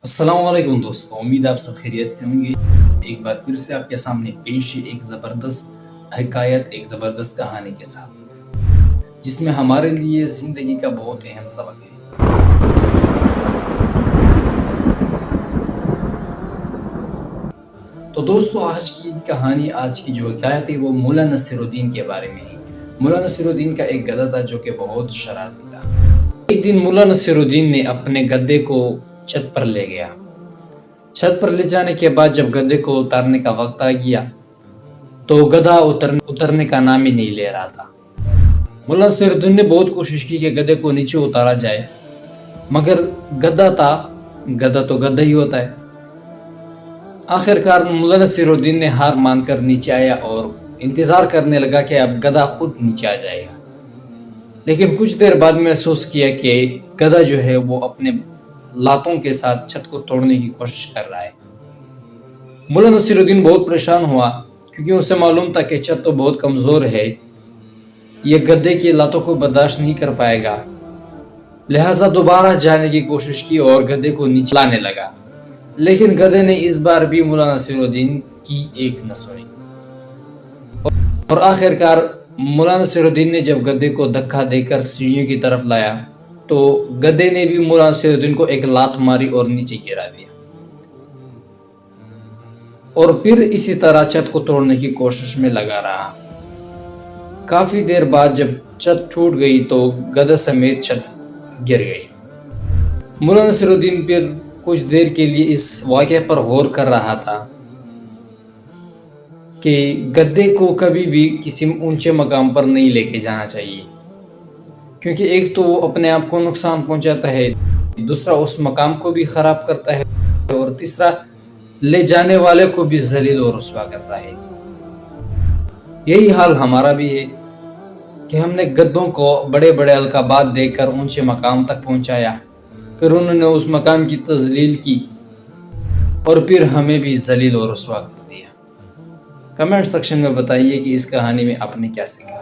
السلام علیکم دوستوں، امید آپ سب خیریت سے ہوں گے۔ ایک بار پھر سے آپ کے سامنے پیش ہے ایک زبردست حکایت، ایک زبردست کہانی کے ساتھ، جس میں ہمارے لیے زندگی کا بہت اہم سبق ہے۔ تو دوستو، آج کی کہانی، آج کی جو حکایت ہے وہ مولا نصیر الدین کے بارے میں ہے۔ مولا نصیر الدین کا ایک گدھا تھا جو کہ بہت شرارتی تھا۔ ایک دن مولا نصیر الدین نے اپنے گدھے کو چھت پر لے گیا۔ چھت پر لے جانے کے بعد جب گدھے کو اتارنے کا وقت آ گیا تو گدھا اترنے کا نام ہی نہیں لے رہا تھا۔ مولا نصیر الدین نے بہت کوشش کی کہ گدھے کو نیچے اتارا جائے، مگر گدھا تو گدھا ہی ہوتا ہے۔ آخرکار مولا نصیر الدین نے ہار مان کر نیچے آیا اور انتظار کرنے لگا کہ اب گدھا خود نیچے آ جائے گا، لیکن کچھ دیر بعد محسوس کیا کہ گدھا جو ہے وہ اپنے لاتوں کے ساتھ چھت کو توڑنے کی کوشش کر رہا ہے۔ مولا نصیر الدین بہت پریشان ہوا، کیونکہ اسے معلوم تھا کہ چھت تو بہت کمزور ہے، یہ گدھے کی لاتوں کو برداشت نہیں کر پائے گا۔ لہٰذا دوبارہ جانے کی کوشش کی اور گدھے کو نیچے لانے لگا، لیکن گدھے نے اس بار بھی مولا نصیر الدین کی ایک نہ سنی، اور آخرکار مولا نصیر الدین نے جب گدھے کو دھکا دے کر سیڑھیوں کی طرف لایا تو گدھے نے بھی مولا نصیر الدین کو ایک لات ماری اور نیچے گرا دیا، اور پھر اسی طرح چھت کو توڑنے کی کوشش میں لگا رہا۔ کافی دیر بعد جب چھت ٹوٹ گئی تو گدھا سمیت چھت گر گئی۔ مولا نصیر الدین پھر کچھ دیر کے لیے اس واقعے پر غور کر رہا تھا کہ گدھے کو کبھی بھی کسی اونچے مقام پر نہیں لے کے جانا چاہیے، کیونکہ ایک تو وہ اپنے آپ کو نقصان پہنچاتا ہے، دوسرا اس مقام کو بھی خراب کرتا ہے، اور تیسرا لے جانے والے کو بھی ذلیل اور رسوا کرتا ہے۔ یہی حال ہمارا بھی ہے کہ ہم نے گدھوں کو بڑے بڑے القابات دے کر اونچے مقام تک پہنچایا، پھر انہوں نے اس مقام کی تذلیل کی اور پھر ہمیں بھی ذلیل اور رسوا کر دیا۔ کمنٹ سیکشن میں بتائیے کہ اس کہانی میں آپ نے کیا سیکھا۔